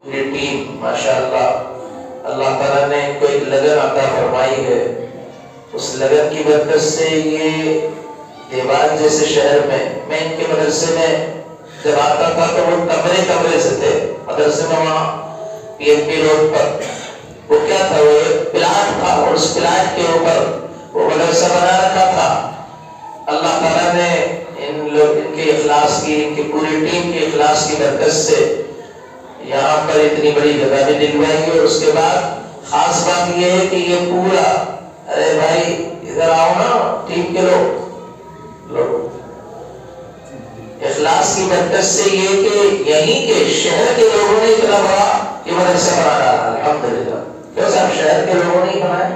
یہ ٹیم ماشاءاللہ اللہ تعالیٰ نے ان کو ایک لگن عطا فرمائی ہے. اس لگن کی برکت سے یہ دیوان جیسے شہر میں ان کے مدرسے میں جب آتا تھا تو وہ کمرے سے تھے مدرسے میں. وہاں پی این پی روڈ پر وہ کیا تھا, وہ ایک پلاٹ تھا اور اس پلاٹ کے اوپر وہ مدرسہ بنا رکھا تھا. اللہ تعالیٰ نے ان کے اخلاص کی, ان کی پوری ٹیم کے اخلاص کی برکت سے یہاں پر اتنی بڑی جگہ بھی دلوائی ہے. اور اس کے بعد خاص بات یہ ہے کہ یہ پورا, ارے بھائی ادھر آؤ نا ٹیم کے لوگ, اخلاص کی برکت سے یہ کہ یہیں کے شہر کے لوگوں نے اتنا بڑا یہ مدرسہ بنا ڈالا. الحمدللہ. کیوں صاحب شہر کے لوگوں نے بنایا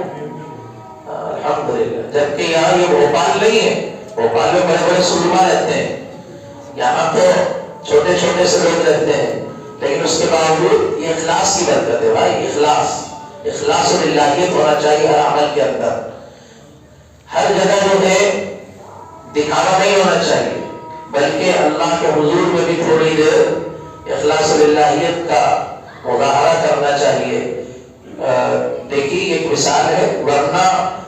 الحمدللہ. جبکہ یہاں یہ بھوپال نہیں ہے, بھوپال میں بڑے بڑے سلما رہتے ہیں, یہاں تو چھوٹے چھوٹے سے لوگ رہتے ہیں. لیکن اس کے باوجود یہ اخلاص کی برکت ہے بھائی. اخلاص اور الہیت ہونا چاہیے ہر عمل کے اندر. ہر جگہ جو ہے دکھاوا نہیں ہونا چاہیے, بلکہ اللہ کے حضور میں بھی تھوڑی دیر اخلاص اور الہیت کا مظاہرہ کرنا چاہیے. دیکھیے ایک مثال ہے, ورنہ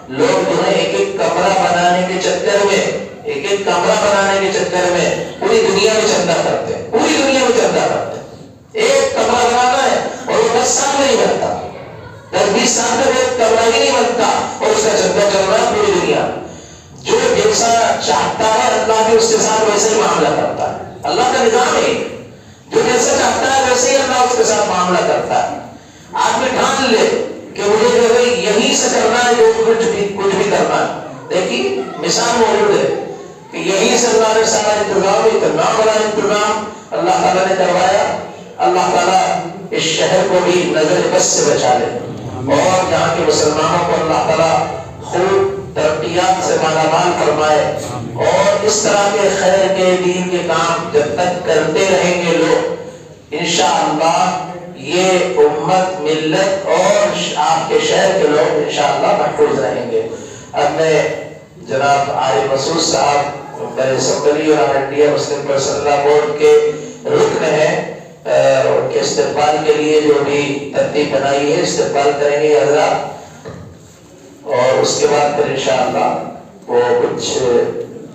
لوگ جو ہے ایک ایک کمرہ بنانے کے چکر میں پوری دنیا میں چندہ کرتے ہیں. پوری دنیا میں چندہ کرتے ہیں. ایک کمرہ بنانا ہے اور وہ 10 سال میں نہیں بنتا, 10-20 سال میں ایک کمرہ ہی نہیں بنتا اور اس کا چندہ چل رہا ہے پوری دنیا. جو جیسا چاہتا ہے اللہ بھی اس کے ساتھ ویسے ہی معاملہ کرتا ہے. اللہ کا نظام ہے, جو جیسا چاہتا ہے ویسے ہی اللہ اس کے ساتھ معاملہ کرتا ہے. آدمی ٹھان لے کہ مجھے جو ہے یہیں سے کرنا ہے, جو کچھ بھی کرنا ہے. دیکھیے مثال موجود ہے کہ یہیں سے اللہ نے سارا انتظام, اتنا بڑا انتظام اللہ تعالیٰ نے کروایا. اللہ تعالیٰ اس شہر کو بھی نظر بس سے بچا لے, اور یہاں کے مسلمانوں کو اللہ تعالیٰ خوب ترقیات سے مالا مال فرمائے. اور اس طرح کے خیر کے دین کے کام جب تک کرتے رہیں گے لوگ, انشاءاللہ یہ امت, ملت اور آپ کے شہر کے لوگ انشاءاللہ محفوظ رہیں گے. اب میں جناب عارف مسعود صاحب اسمبلی اور انڈیا مسلم پرسنل بورڈ کے رکن ہیں, ان کے استقبال کے لیے جو بھی ترتیب بنائی ہے استقبال کریں گے حضرات, اور اس کے بعد پھر انشاءاللہ وہ کچھ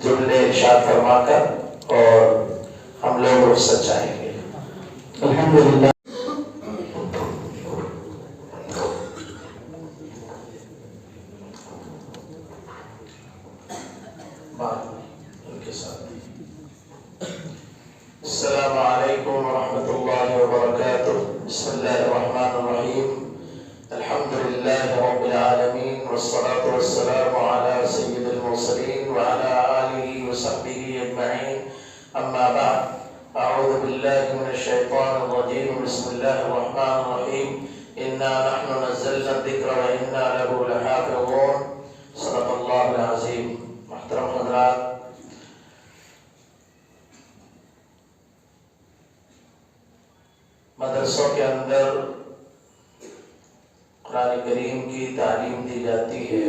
جملے ارشاد فرما کر اور ہم لوگ رخصت چاہیں گے. الحمدللہ. السلام علیکم ورحمۃ اللہ وبرکاتہ. بسم اللہ الرحمن الرحیم. الحمد للہ رب العالمین والصلاة والسلام علی سید المرسلین وعلی آلہ وصحبہ اجمعین. اما بعد, اعوذ باللہ من الشیطان الرجیم. بسم اللہ الرحمن الرحیم. انا نحن نزلنا الذکر وانا له لحافظون. صدق اللہ العظیم. محترم حضرات, مدرسوں کے اندر قرآن کریم کی تعلیم دی جاتی ہے.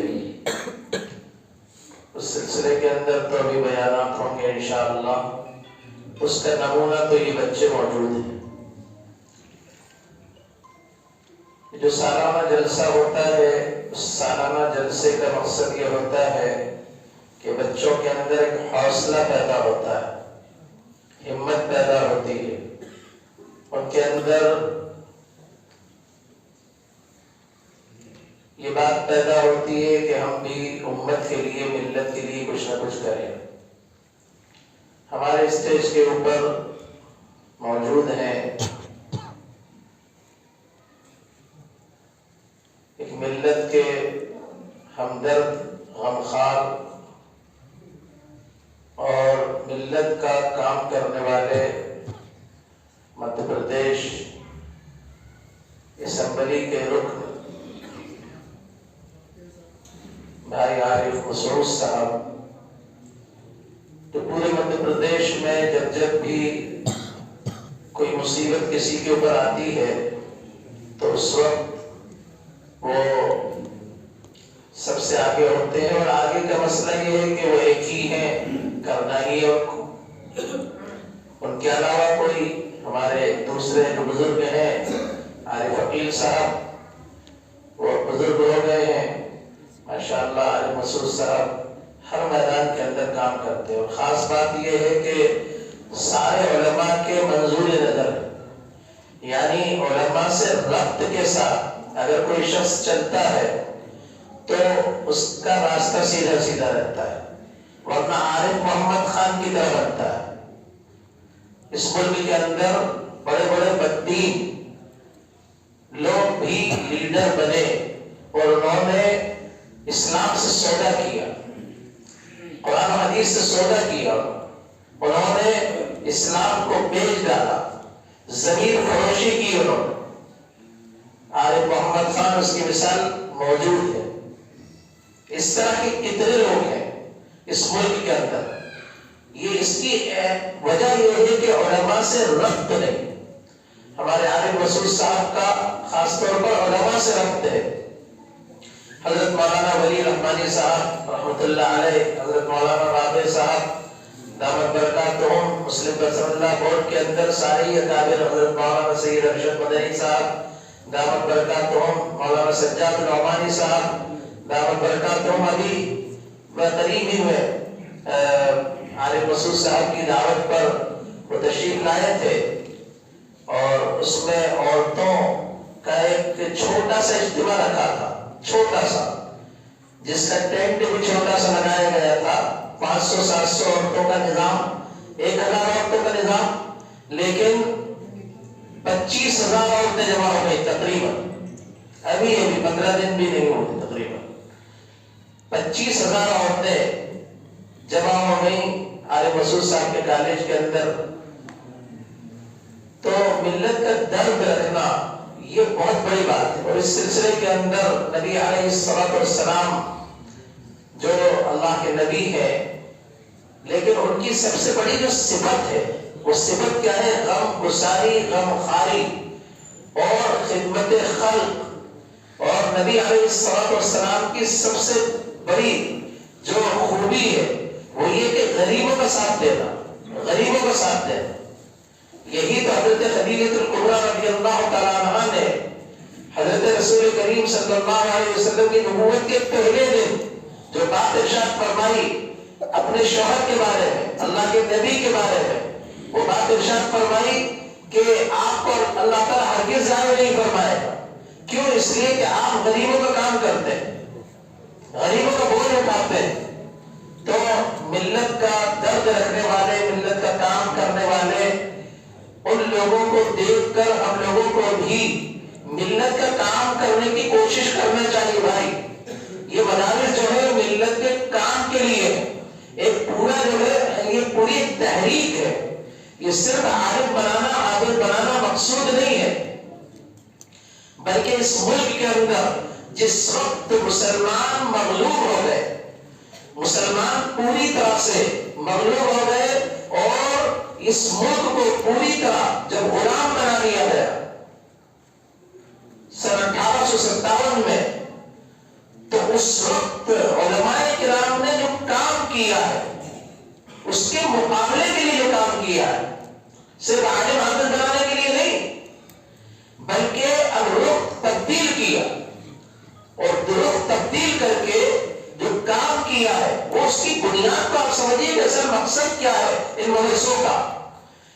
اس سلسلے کے اندر تو ابھی بیانات ہوں گے انشاءاللہ. اس کا نمونہ تو یہ بچے موجود ہیں. جو سالانہ جلسہ ہوتا ہے, اس سالانہ جلسے کا مقصد یہ ہوتا ہے کہ بچوں کے اندر ایک حوصلہ پیدا ہوتا ہے, ہمت پیدا ہوتی ہے, ان کے اندر یہ بات پیدا ہوتی ہے کہ ہم بھی امت کے لیے, ملت کے لیے کچھ نہ کچھ کریں. ہمارے اسٹیج کے اوپر موجود ہیں ایک ملت کے ہمدرد, غمخوار اور ملت کا کام کرنے والے مدھیہ پردیش اسمبلی کے رکن بھائی عارف مسعود صاحب, تو پورے مدھیہ پردیش میں جب بھی کوئی مصیبت کسی کے اوپر آتی ہے تو اس وقت وہ سب سے آگے ہوتے ہیں. اور آگے کا مسئلہ یہ ہے کہ وہ ایک ہی ہیں, کرنا ہی ہے ان کو. ان کے علاوہ کوئی ہمارے دوسرے جو بزرگ ہیں عارف عقیل صاحب وہ بزرگ ہو گئے ہیں ماشاءاللہ. عالم مسعود صاحب ہر میدان کے اندر کام کرتے ہیں. اور خاص بات یہ ہے کہ سارے علماء کے منظور نظر، یعنی علماء سے ربط کے ساتھ اگر کوئی شخص چلتا ہے تو اس کا راستہ سیدھا سیدھا رہتا ہے، ورنہ عارف محمد خان کی طرح بنتا ہے. اس ملک کے اندر بڑے بڑے بدین لوگ بھی لیڈر بنے اور انہوں نے اسلام سے سودا کیا، قرآن و حدیث سے سودا کیا. انہوں نے اسلام کو بیچ ڈالا، زمین فروشی کی انہوں نے. عارف محمد خان اس کی مثال موجود ہے. اس طرح کے کتنے لوگ ہیں اس ملک کے اندر. یہ اس کی وجہ یہ ہے کہ علماء سے ربط نہیں. ہمارے عالم مسعود صاحب کا خاص طور پر علماء سے ربط ہے. حضرت مولانا ولی رحمانی صاحب رحمۃ اللہ علیہ، حضرت مولانا رابع صاحب دامت برکاتہم، مسلم پرسنل اللہ بورڈ کے اندر ساری اکابر، حضرت مولانا سید ارشد مدنی صاحب دامت برکاتہم، مولانا سجاد النعمانی صاحب دامت برکاتہم. ابھی میں قریب ہی میں عالم مسعود صاحب کی دعوت پر وہ تشریف لائے تھے اور اس میں عورتوں کا ایک چھوٹا سا اجتماع رکھا تھا، چھوٹا سا، جس کا ٹینٹ بھی چھوٹا سا لگایا گیا تھا. 500-700 عورتوں کا نظام، 1000 عورتوں کا نظام، لیکن 25,000 عورتیں جمع ہو گئی تقریباً. ابھی 15 دن بھی نہیں ہوئے تقریباً 25,000 عورتیں جمع ہو گئی عالم مسعود صاحب کے کالج کے اندر. تو ملت کا درد رکھنا یہ بہت بڑی بات ہے. اور اس سلسلے کے اندر نبی علیہ الصلوۃ والسلام جو اللہ کے نبی ہے، لیکن ان کی سب سے بڑی جو صفت ہے وہ صفت کیا ہے؟ غم گساری، غم خاری اور خدمت خلق. اور نبی علیہ الصلوۃ والسلام کی سب سے بڑی جو خوبی ہے وہ یہ کہ غریبوں کا ساتھ دینا، غریبوں کا ساتھ دینا. یہی تو حضرت خدیجہ الکبریٰ رضی اللہ تعالیٰ عنہا نے حضرت رسول کریم صلی اللہ علیہ وسلم کی نبوت کے پہلے دن جو بات ارشاد فرمائی اپنے شوہر کے بارے میں، اللہ کے نبی کے بارے میں، وہ بات ارشاد فرمائی کہ آپ کو اللہ تعالیٰ ہرگز ضائع نہیں فرمائے گا. کیوں؟ اس لیے کہ آپ غریبوں کا کام کرتے ہیں، غریبوں کا بوجھ اٹھاتے ہیں. تو ملت کا درد رکھنے والے، ملت کا کام کرنے والے، ان لوگوں کو دیکھ کر ہم لوگوں کو بھی ملت کا کام کرنے کی کوشش کرنا چاہیے. بھائی یہ مدارس جو ہے ملت کے کام کے لیے ایک پورا جو ہے یہ پوری ایک تحریک ہے. یہ صرف عالم بنانا، عابد بنانا مقصود نہیں ہے، بلکہ اس ملک کے اندر جس وقت مسلمان مغلوب ہو گئے، مسلمان پوری طرح سے مغلوب ہو گئے اور اس ملک کو پوری طرح جب غلام بنا دیا گیا سن 1857 میں، تو اس وقت علماء کرام نے جو کام کیا ہے اس کے مقابلے کے لیے جو کام کیا ہے، صرف عالم عابد بنانے کے لیے نہیں، بلکہ اب رخ تبدیل کیا اور رخ تبدیل کر کے جو کام کیا ہے وہ اس کی بنیاد کو آپ سمجھیے کہ اصل مقصد کیا ہے ان مدرسوں کا.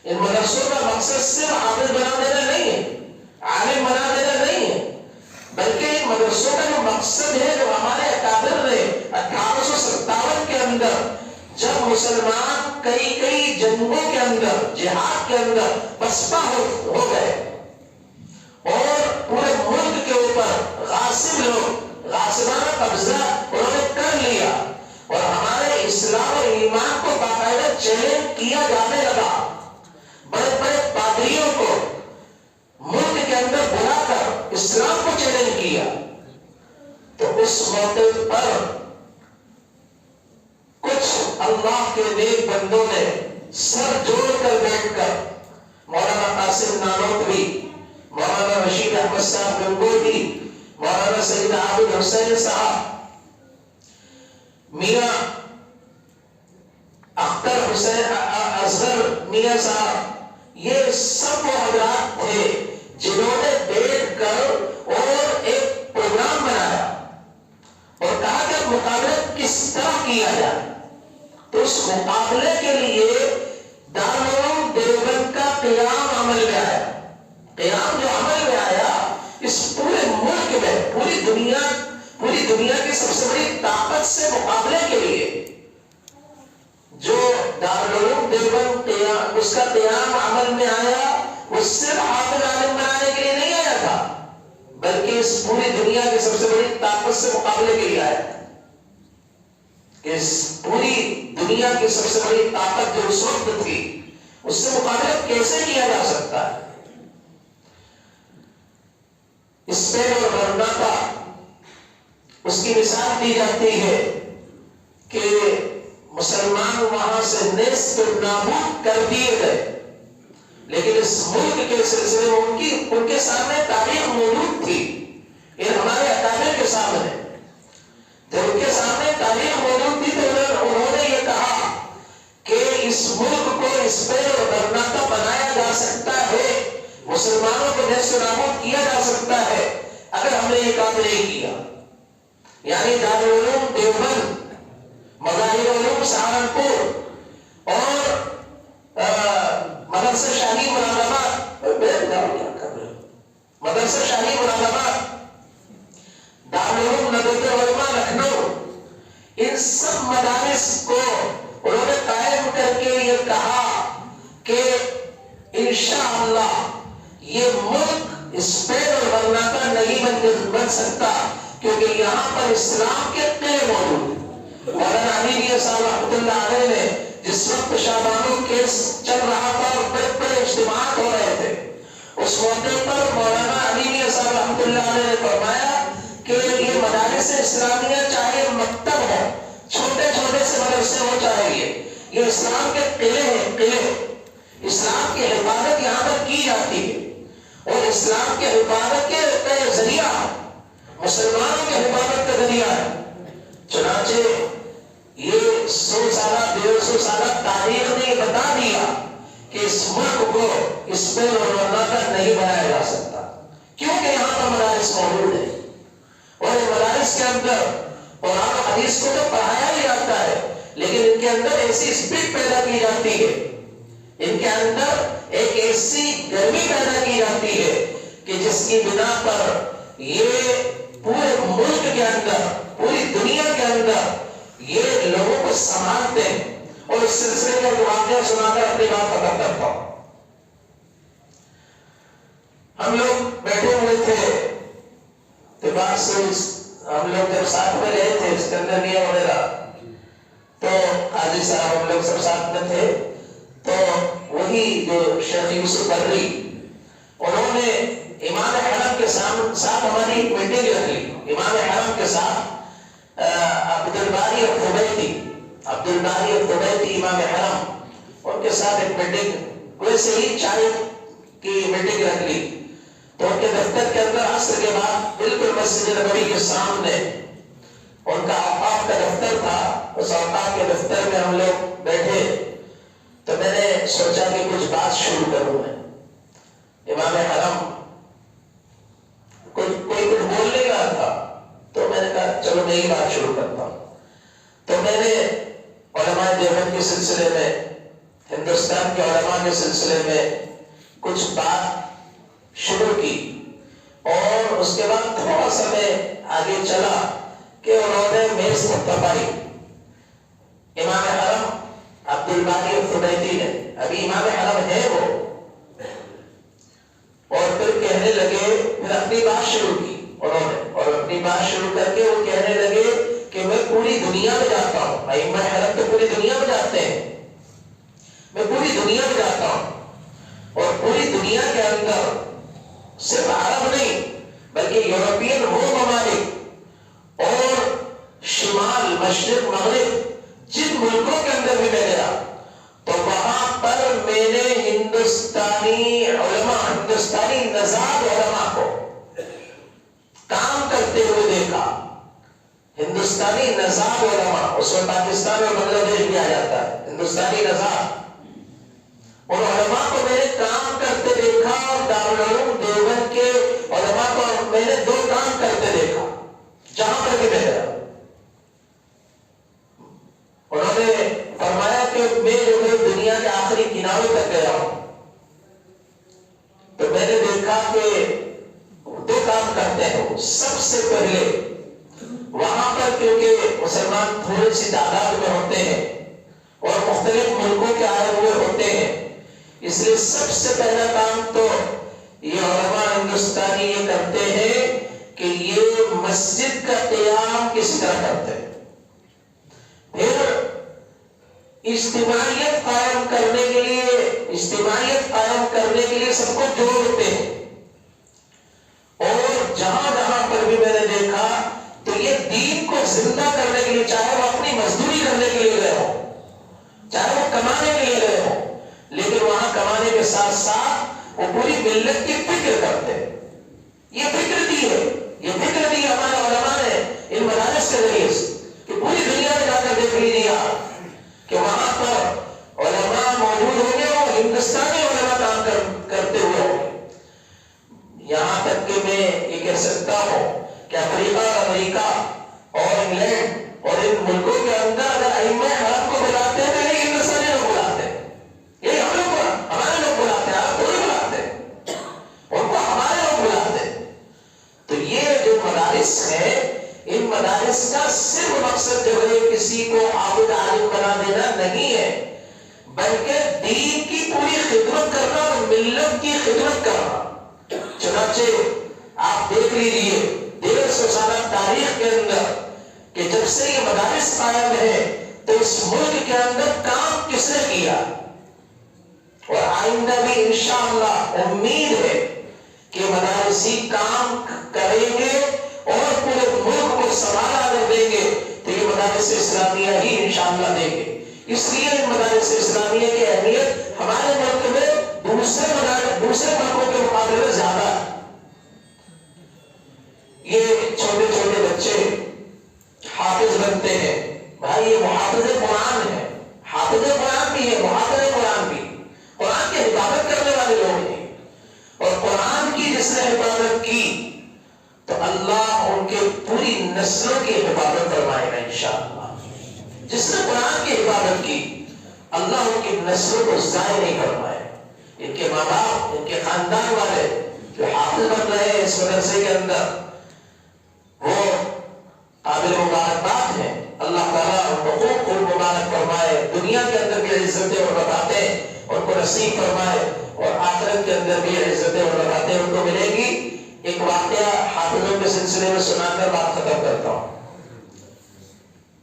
ان مدرسوں کا مقصد صرف عابد بنا دینا نہیں ہے، عالم بنا دینا نہیں ہے، بلکہ ان مدرسوں کا جو مقصد ہے، جو ہمارے اکابر نے 1857 کے اندر جب مسلمان کئی جنگوں کے اندر، جہاد کے اندر پسپا ہو گئے اور پورے ملک کے اوپر غاصب لوگ غاصبانہ قبضہ انہوں نے کر لیا اور ہمارے اسلام اور ایمان کو باقاعدہ چیلنج کیا جانے لگا. بڑے بڑے پادریوں کو ملک کے اندر بلا کر اسلام کو چیلنج کیا. تو اس موقع پر کچھ اللہ کے نیک بندوں نے سر جوڑ کر بیٹھ کر مولانا قاسم نانوتوی، مولانا رشید احمد صاحب گنگوہی، مولانا سید عابد حسین صاحب، میاں اختر حسین اصغر میاں صاحب، یہ سب وہ حضرات تھے جنہوں نے بیٹھ کر اسلام جو عمل میں آیا اس پورے ملک میں پوری دنیا کی سب سے بڑی طاقت سے مقابلے کے لیے جو دارالعلوم دیوبند اس کا قیام عمل میں آیا، وہ صرف حافظ عالم بنانے کے لیے نہیں آیا تھا، بلکہ اس پوری دنیا کی سب سے بڑی طاقت سے مقابلے کے لیے آیا تھا کہ اس پوری دنیا کی سب سے بڑی طاقت جو اس وقت تھی اس سے مقابلہ کیسے کیا جا سکتا ہے۔ اسپین اور غرناطہ اس کی مثال دی جاتی ہے کہ مسلمان وہاں سے نیست نابود کر دیے گئے، لیکن اس ملک کے سلسلے میں ان کے سامنے تاریخ موجود تھی۔ یہ ہمارے اکابر کے سامنے جب ان کے سامنے تاریخ موجود تھی تو انہوں نے یہ کہا کہ اس ملک کو اسپین اور غرناطہ بنایا جا سکتا ہے، مسلمانوں کو نیست نابود کیا جا سکتا ہے اگر ہم نے یہ کام نہیں کیا۔ یعنی دارالعلوم دیوبند، مظاہر علوم سہارنپور اور مدرسہ شاہی مراد آباد، مدرسہ شاہی مراد آباد، دارالعلوم ندوۃ العلماء لکھنؤ، ان سب مدارس کو انہوں نے قائم کر کے یہ کہا کہ انشاءاللہ یہ ملک اسپین اور غرناطہ نہیں بن سکتا، کیونکہ یہاں پر اسلام کے قلعے موجود ہیں۔ مولانا علی صاحب رحمۃ اللہ علیہ نے جس وقت شاہ بانو کیس چل رہا تھا اور بڑے بڑے اجتماعات ہو رہے تھے، اس موقع پر مولانا علی صاحب رحمۃ اللہ علیہ نے فرمایا کہ یہ مدارس اسلامیہ چاہے مکتب ہو، چھوٹے چھوٹے سے مدرسے ہو چاہے یہ اسلام کے قلعے ہیں، قلعے اسلام کی حفاظت یہاں پر کی جاتی ہے، اور اسلام کے حفاظت کے ذریعہ مسلمانوں کے حفاظت کا ذریعہ ہے۔ چنانچہ یہ 100 سالہ 150 سالہ تاریخ نے یہ بتا دیا کہ اس ملک کو اسپین اور غرناطہ نہیں بنایا جا سکتا، کیونکہ یہاں پر مدارس موجود ہیں، اور ان مدارس کے اندر قرآن و حدیث کو تو پڑھایا ہی جاتا ہے، لیکن ان کے اندر ایسی اسپرٹ پیدا کی جاتی ہے، ان کے اندر ایک ایسی گرمی پیدا کی جاتی ہے کہ جس کی بنا پر یہ پورے ملک کے اندر، پوری دنیا کے اندر یہ لوگوں کو سنبھالتے ہیں۔ اور اس سلسلے میں واقعہ سنا کر اپنی بات ختم کرتا ہوں۔ ہم لوگ بیٹھے ہوئے تھے ہم لوگ جب ساتھ میں رہے تھے اسکندریہ وغیرہ، تو قاضی صاحب ہم لوگ سب ساتھ میں تھے، تو وہی جو شیخ یوسف برری انہوں نے امام حرم کے ساتھ ہماری ایک میٹنگ رکھ لی، امام حرم کے ساتھ عبدالباری الخبیتی امام حرم، ان کے ساتھ ایک میٹنگ ویسے ہی چائے کی میٹنگ رکھ لی، تو ان کے دفتر کے اندر عصر کے بعد بالکل مسجد نبوی کے سامنے ان کا اوقاف کا دفتر تھا، اس اوقاف کے دفتر میں ہم لوگ بیٹھے، تو میں نے سوچا کہ کچھ بات شروع کروں میں۔ امام حرم کوئی کچھ بول نہیں رہا تھا، تو میں نے کہا چلو میں ہی بات شروع کرتا ہوں۔ تو میں نے علماء دیوبند کے سلسلے میں، ہندوستان کے علماء کے سلسلے میں کچھ بات شروع کی، اور اس کے بعد تھوڑا سا میں آگے چلا کہ انہوں نے میز تپائی، امام حرم عبدالباری الخبیتی نے، ابھی امام حرم ہے وہ، اور پھر کہنے لگے، پھر اپنی بات شروع کی انہوں نے، اور اپنی بات شروع کر کے وہ کہنے لگے کہ میں پوری دنیا میں جاتا ہوں، ائمہ حرم تو پوری دنیا میں جاتے ہیں، میں پوری دنیا میں جاتا ہوں، اور پوری دنیا کے اندر صرف عرب نہیں بلکہ یورپین وہ ممالک اور شمال مشرق مغرب جن ملکوں کے اندر بھی میں گیا، تو وہاں پر میں نے ہندوستانی علماء، ہندوستانی نژاد علماء کو کام کرتے ہوئے دیکھا، ہندوستانی نژاد علماء، اس میں پاکستان اور بنگلہ دیش بھی آ جاتا ہے، ہندوستانی نژاد، ان علماء کو میں نے کام کرتے دیکھا، اور دارالعلوم دیوبند کے علماء کو میں نے دو کام کرتے دیکھا جہاں پر بھی میں گیا۔ انہوں نے فرمایا کہ میں جو ہے دنیا کے آخری کنارے تک گیا ہوں، تو میں نے دیکھا کہ سب سے پہلے وہاں پر کیونکہ مسلمان تھوڑی سی تعداد میں ہوتے ہیں اور مختلف ملکوں کے آئے ہوئے ہوتے ہیں، اس لیے سب سے پہلا کام تو یہ علماء ہندوستانی یہ کرتے ہیں کہ یہ مسجد کا قیام کس طرح کرتے ہیں، پھر اجتماعیت قائم کرنے کے لیے سب کو جوڑتے ہیں، اور جہاں جہاں پر بھی میں نے دیکھا تو یہ دین کو زندہ کرنے کے لیے، چاہے وہ اپنی مزدوری کرنے کے لیے گئے ہو، چاہے وہ کمانے کے لیے گئے ہو، لیکن وہاں کمانے کے ساتھ ساتھ وہ پوری ملت کی فکر کرتے ہیں۔ یہ فکر دی ہے ہمارے علماء نے ان مدارس کے ذریعے سے، کہ پوری دنیا میں جا کر دیکھ لیجیے آپ کہ وہاں پر علماء موجود ہوں گے اور ہندوستانی علماء کام کرتے ہوئے ہوں گے۔ یہاں تک کہ میں یہ کہہ سکتا ہوں کہ افریقہ، امریکہ اور انگلینڈ اور ان ملکوں کے اندر اگر ائمہ حرم کو بلاتے ہیں تو یہ ہندوستانی لوگ بلاتے ہیں، یہ ہم لوگ ہمارے لوگ بلاتے ہیں، آپ تھوڑی بلاتے ہیں، ان کو ہمارے لوگ بلاتے ہیں۔ تو یہ جو مدارس ہیں، ان مدارس کا صرف مقصد جو ہے کسی کو عابد عالم بنا دینا نہیں ہے، بلکہ دین کی پوری خدمت کرنا اور ملت کی خدمت کرنا۔ چنانچہ آپ دیکھ لیجیے 150 سالہ تاریخ کے اندر کہ جب سے یہ مدارس قائم ہے تو اس ملک کے اندر کام کس نے کیا، اور آئندہ بھی انشاءاللہ امید ہے کہ مدارسی کام کریں گے اور پورے ملک کو سنبھالا اگر دیں گے تو یہ مدارس اسلامیہ ہی انشاءاللہ دیں گے۔ اس لیے ان مدارس اسلامیہ کی اہمیت ہمارے ملک میں دوسرے ملکوں کے مقابلے میں زیادہ ہے۔ یہ چھوٹے چھوٹے بچے حافظ بنتے ہیں، بھائی یہ محافظ قرآن ہے، حافظ قرآن بھی ہے، محافظ قرآن بھی، قرآن کی حفاظت کرنے والے لوگ ہیں، اور قرآن کی جس نے حفاظت کی تو اللہ ان کے پوری نسلوں کی حفاظت فرمائے گا انشاءاللہ۔ جس نے قرآن کی حفاظت کی اللہ ان کی نسلوں کو ضائع نہیں فرمائے۔ ان کے ماں باپ، ان کے خاندان والے جو حافظ بن رہے ہیں اس مدرسے کے اندر، وہ قابل مبارکباد ہیں۔ اللہ تعالیٰ ان کو خوب مبارک فرمائے، دنیا کے اندر بھی عزتیں اور برکاتیں ان کو نصیب فرمائے، اور آخرت کے اندر بھی عزتیں اور برکاتیں ان کو ملیں گی۔ ایک واقعہ حافظوں کے سلسلے میں سنا کر بات ختم کرتا ہوں۔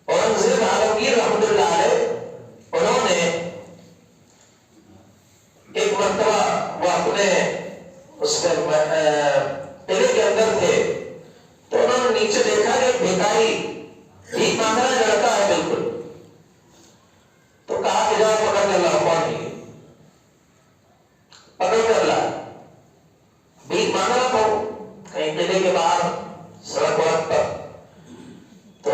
اورنگزیب عالمگیر رحمۃ اللہ علیہ، انہوں نے ایک مرتبہ وہ اپنے اس قلعے کے اندر تھے تو انہوں نے نیچے دیکھا کہ بھیکاری بھیک مانگنا لڑکا ہے بالکل، تو کہا کہ جاؤ پکڑ کر لاؤ، کون نہیں پکڑ کر لا، بھیک مانگ رہا تھا کہیں قلعے کے باہر سڑک پر، تو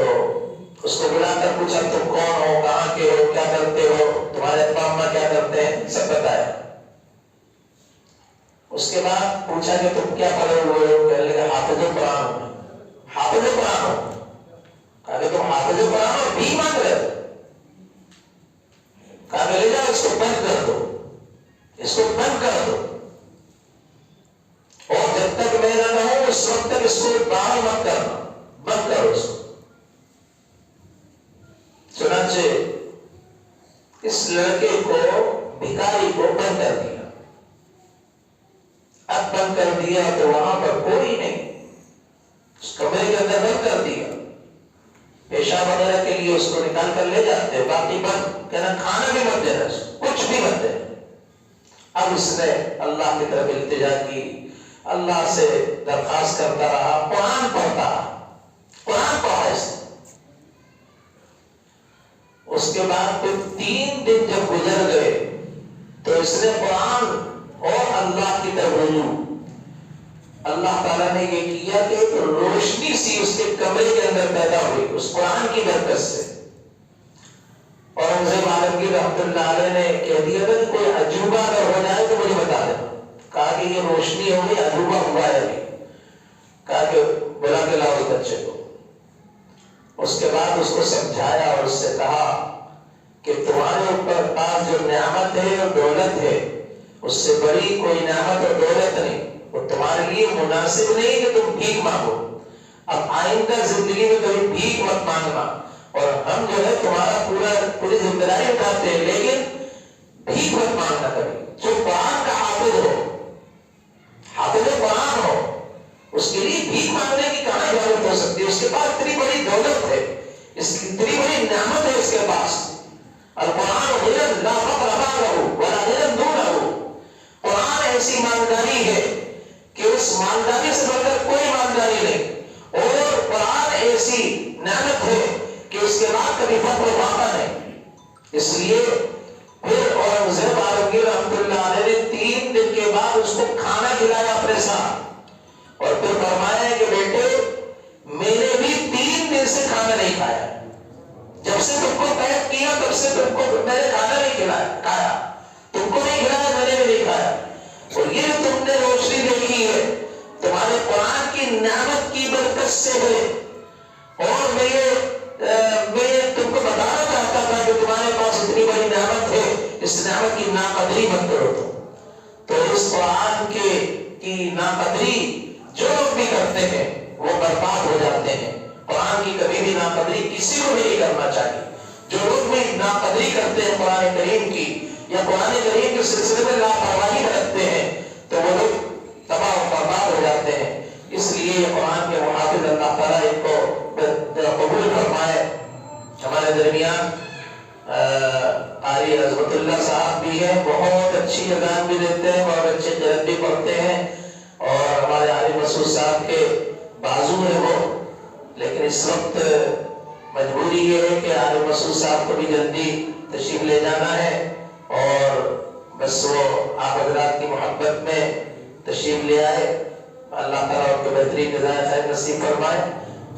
اس کو بلا کر پوچھا تم کون ہو، کہاں کے ہو، کیا کرتے ہو، تمہارے ابا اماں کیا کرتے ہیں، سب بتایا۔ اس کے بعد پوچھا کہ تم کیا پڑھے ہوئے ہو، کہنے لگا حافظ قرآن ہو۔ حافظ قرآن ہو، کہا کہ تم حافظ قرآن ہو، بھیک مانگ رہے ہو، کہا کہ لے جاؤ اس کو بند کر دو، اس کو بند کر دو، اور جب تک میں نہ ہوں اس وقت تک اس کو باہر مت کرنا، بند کرو اس کو۔ چنانچہ اس لڑکے کو، بھکاری کو بند کر دیا۔ اب بند کر دیا تو وہاں پر کوئی نہیں، اس کمرے کے اندر بند کر دیا، پیشاب وغیرہ کے لیے اس کو نکال کر لے جاتے، باقی بند، کہنا کھانا بھی مت دینا، کچھ بھی مت دینا۔ اب اس نے اللہ کی طرف التجا کی، اللہ سے درخواست کرتا رہا، قرآن پڑھتا رہا، قرآن پڑھا اس نے۔ اس کے بعد پھر 3 دن جب گزر گئے تو اس نے قرآن اور اللہ کی طرف رجوع، اللہ تعالیٰ نے یہ کیا کہ ایک روشنی سی اس کے کمرے کے اندر پیدا ہوئی اس قرآن کی برکت سے۔ اورنگزیب عالمگیر رحمۃ اللہ علیہ نے کہہ دیا کہ کوئی عجوبہ اگر ہو جائے تو مجھے بتا دینا۔ کہا کہ یہ روشنی ہو گئی، عجوبہ ہوا ہے ابھی، کہا کہ بلا کے لاؤ اس بچے کو۔ اس کے بعد اس کو سمجھایا اور اس سے کہا کہ تمہارے اوپر پاس جو نعمت ہے اور دولت ہے اس سے بڑی کوئی نعمت اور دولت نہیں، وہ تمہارے لیے مناسب نہیں کہ تم بھیک مانگو، اب آئندہ زندگی میں کبھی بھیک مت مانگنا، اور ہم جو ہے تمہارا پوری ذمہ داری اٹھاتے ہیں، لیکن بھیک مت مانگنا کبھی۔ جو قرآن کا حافظ ہو، حافظ قرآن ہو، اس کے لیے بھیک مانگنے کی کہاں اجازت ہو سکتی ہے؟ اس کے پاس اتنی بڑی دولت ہے، اتنی بڑی نعمت ہے اس کے پاس۔ القرآن غنی لا فقر بعده ولا غنی دونه، قرآن ایسی مالداری ہے کہ اس مالداری سے بڑھ کر کوئی مالداری نہیں، اور قرآن ایسی نعمت ہے کہ اس کے بعد کبھی فقر و فاقہ نہیں۔ اس لیے پھر اورنگزیب عالمگیر رحمۃ اللہ علیہ نے 3 دن کے بعد اس کو کھانا کھلایا اپنے ساتھ، اور پھر فرمایا کہ بیٹے میں نے بھی 3 دن سے کھانا نہیں کھایا، جب سے تم کو قید کیا تب سے تم کو میں نے کھانا نہیں کھایا، تم کو نہیں کھلایا، میں نے بھی نہیں کھایا۔ اور یہ تم نے روشنی دیکھی ہے تمہارے قرآن کی نعمت کی برکت سے ہے، اور میں تم کو بتانا چاہتا تھا کہ تمہارے پاس اتنی بڑی نعمت ہے، اس نعمت کی ناقدری مت کرو۔ تو اس قرآن کی ناقدری جو لوگ بھی کرتے ہیں وہ برباد ہو جاتے ہیں۔ قرآن کی کبھی بھی ناقدری کسی کو بھی نہیں کرنا چاہیے۔ جو لوگ بھی ناقدری کرتے ہیں قرآن کریم کی، یا قرآن کریم کے سلسلے میں لاپرواہی برتتے ہیں، تو وہ لوگ تباہ و برباد ہو جاتے ہیں۔ اس لیے قرآن کے محافظ اللہ تعالیٰ ان کو قبول فرمائے۔ ہمارے درمیان قاری عظمت اللہ صاحب بھی ہیں، بہت اچھی اذان بھی دیتے ہیں، بہت اچھے قرآن بھی پڑھتے ہیں، اور ہمارے علی مسعود صاحب کے بازو ہیں وہ، لیکن اس وقت مجبوری یہ ہے کہ علی مسعود صاحب کو بھی جلدی تشریف لے جانا ہے، اور بس وہ آپ حضرات کی محبت میں تشریف لے آئے۔ اللہ تعالیٰ ان کو بہترین جزائے خیر نصیب فرمائے۔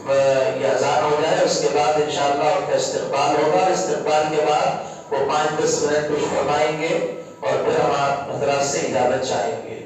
یہ اذان ہو جائے، اس کے بعد انشاءاللہ ان کا استقبال ہوگا۔ استقبال کے بعد وہ 5-10 منٹ کچھ فرمائیں گے، اور پھر ہم آپ حضرات سے اجازت چاہیں گے۔